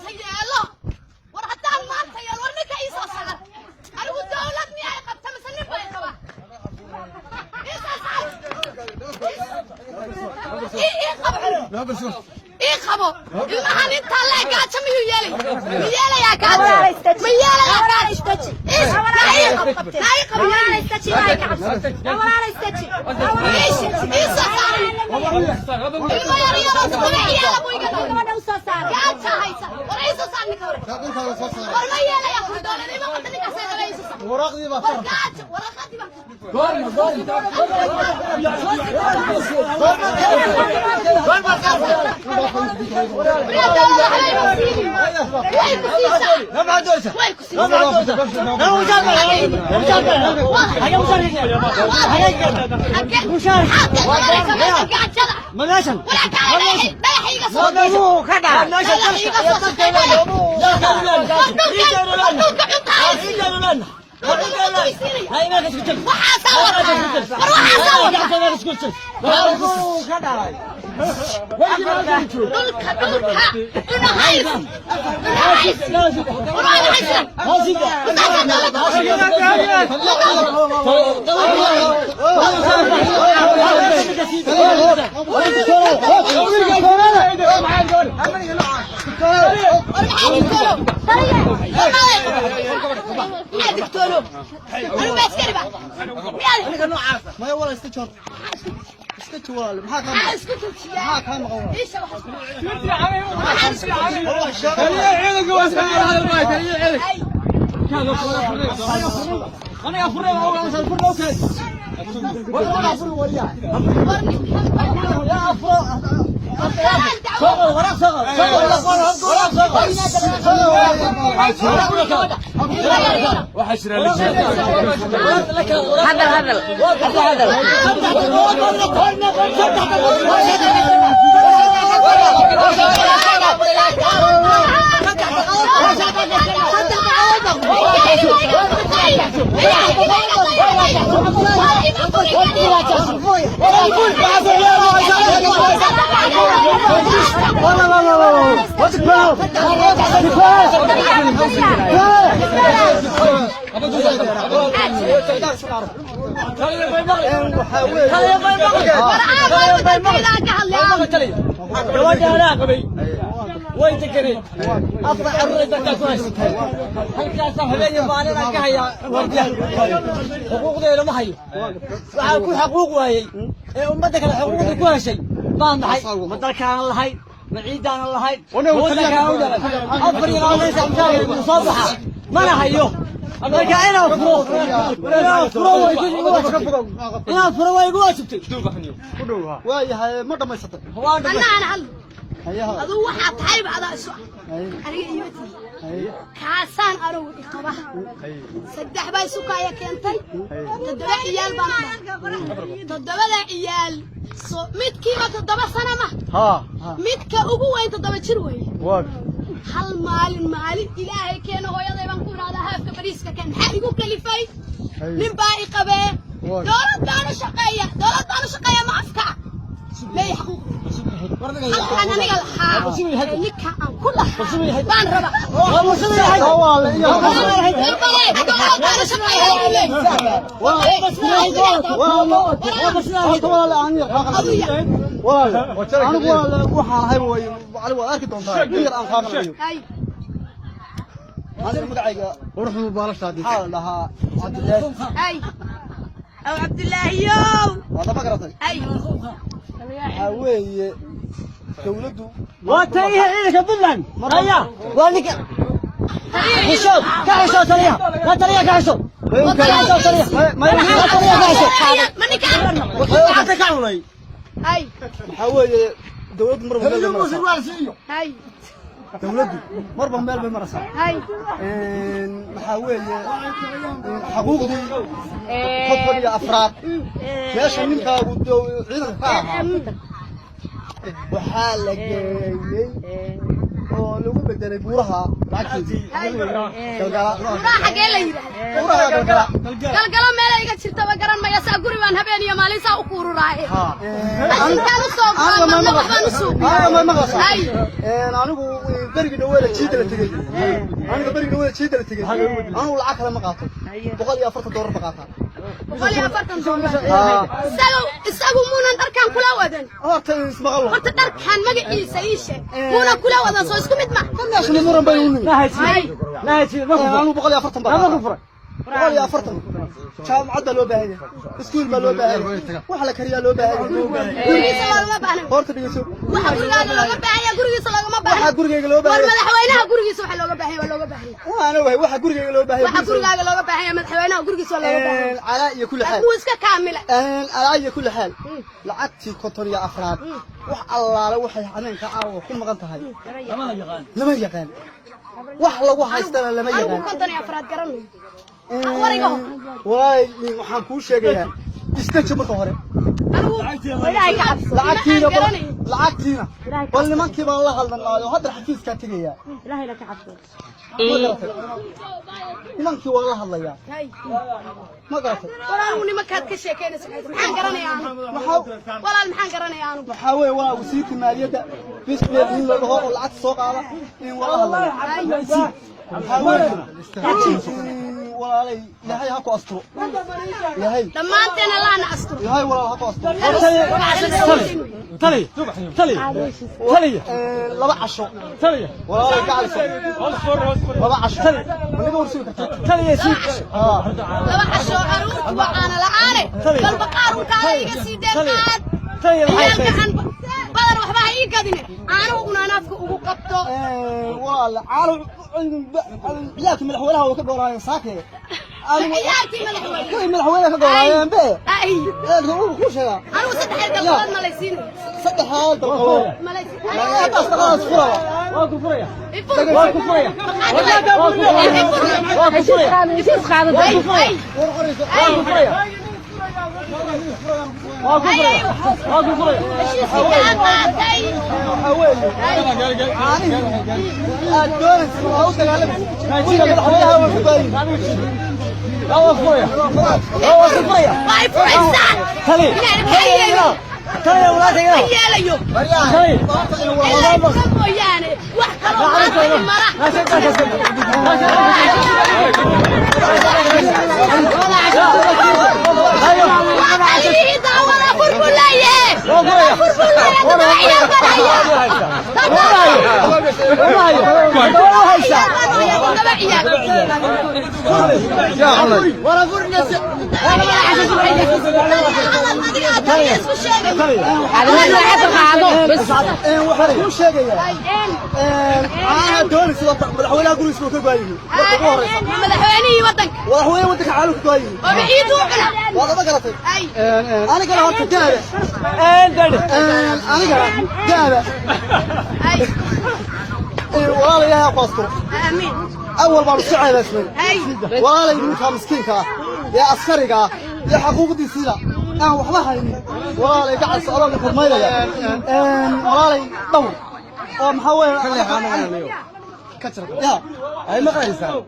تيالو ورحتان ما تيال ورنك إيسا صغر أنا والدولة مياه قبت مسنين باي قبا إيسا صغر إيه قبا إيه خبو المهن انت الله قاعدة ميالي يا كاتب ميالي يا كاتب إيش لا يقبل ولا يستشي ما يكعب ولا يستشي إيش صار المياه يا رسول يا أبو يقدر ما نوصل صار قاعد شاهيسا ورئيس صار نكور والمياه لا يأخذ دولة ما قلت لك أسير رئيس صار ورقدي بقى ورقدي بقى هاي ما تسكت وحاصور ما والله استشهد استشهد ما كان مغور ايش انا افرغ اول افرغ ولا افرغ وياه يا افرغ صغر ولا صغر وحشر وين تكري أفضل عرضك كويس هل كان صاحبين يبغالنا كهيا حقوق ذي لما هي كل حقوق وهي أمتك الحقوق كل شيء ما معي مدرك عن الله هاي بعيد عن الله هاي ولا كانوا أفريقيا ليس أمثال مصابحة ما أنا هيو أنا كائن أفرو أنا أفرو أنا أفرو يقول شفتي ويا ما دم يسطر أنا هل هذا واحد حيب على السؤال أنا يمتي كاسان أروح إخبار سدح باي سكايا كنتي تدبع عيال تدبع عيال ميت كيما تدبع سنة ما ميت كأبوه أنت تدبع شروي هل مال إلهي كان هو يضيب نقول هذا هاف كبريسك كان حقيقو كليفي نباي قبه دولة دانا شقية ما أفكع ما يحقوق أنا نقل حاجة نكها كلها بان ربع هذا المدعي وروح مبارشة هذه حال لها عبد الله أي أو عبد الله يوم هذا بقرة أي حوي دولته وتريه إيه كبلن هيا وانك حشود كحشود تريه لا تريه كحشود كحشود تريه ما لا تريه كحشود من كان حتى كانوا أي حوي دولته مرة أي دولته مرة مال بالمرسى أي محاول حقوق دي خطر يا أفراد ياش منك ودو عيدك وحالك oo lagu bedelay buuraha lacagtii buuraha xagee la yiraahdaa galgalo meel ay iga jirtaba garan maya saa guri baan habeen iyo maalin saa u kuururaaye intaan u soo qaadana waxbaan u suuqay anigu berigi dhaweela jiida la tagay anigu berigi dhaweela jiida la tagay anigu lacag kale ma qaato $140 ma qaataa isagu muunan dharkan kula wadan horta ismaqalo horta dharkan magaciisa ii sheeg muunan kula wadan soo isku mid ma كم muran bay u nihin لا هيك anigu $140 baa $140 jaamacada loo baahan yahay iskuul ma loo baahan yahay wax la kariya loo baahan yahay gurigiisa lagama baahna horta dhigayso waxa gurigaaga looga baahan yahay gurigiisa lagama baahna waxa gurigaaga loo baahan yahay madaxweynaha gurigiisa waxa looga baahan yahay looga baahan yahay waana waxa gurigaaga loo baahan yahay waxa gurigaaga looga baahan yahay madaxweynaha gurigiisa looga baahan yahay ala iyo kulli xaal uu iska kaamila ala iyo kulli xaal lacagtii konton iyo afraad wax allaale waxay habeenka caawa ku maqan tahay lama yaqaan wax lagu haystana lama yaqaan konton iyo afraad garanay waay waxaan kuu sheegayaa istaji marka hore lacagtiina bal nimankii baan la hadlanaayo hadda xafiiskaa tegayaa nimankii waan la hadlayaa ma garatay walaal nimankaad ka sheekeynaysa maxaan garanayaa walaal maxaan garanayaa anu waxaa weeye waa wasiirka maaliyadda bisbeed in la dhaho oo lacagta soo qaada in wala hadlayaa walaalay ilaahay ha ku asturo ilaahay dhammaanteena laana asturo ilaahay walaal ha ku asturo تلي laba casho تلي walaalay gacalso laba casho maniga warsiga kartaa تلي يا سيدي laba casho aruurtu waxaana la'aane bal baqaarunkaada iga sii deeqaad تلي badar waxba ha ii gadine aanu unaanaafka ugu qabto walaal caalo ciyaarkii madaxweynaha uu ka goolaayeen saakee ciyaarkii madaxweynaha kuwii madaxweynaha ka goolaayeen be ay ku sheega anigu saddex dalqadood ma laysiin saddex dalqadood ma laysiin taas qalaas furaya واكو فريا واكو فريا واكو فريا واكو فريا واكو فريا تلي ولا تيجي يا مدحويني ودنك وهو ودك عالو كويس وبعيدو عنا والله ما قرأت اي انا قرأت كتابة انا قرأت كتابة اي والله يا باستور امين اول ما نسعى باسمين اي والله يمكن مسكينك يا عسكريك يا حقوق دي سيده انا وحبا هايني والله قاعد سؤال لك ما يلا والله دور oo maxaa weeye كتر يا اي ما قايسان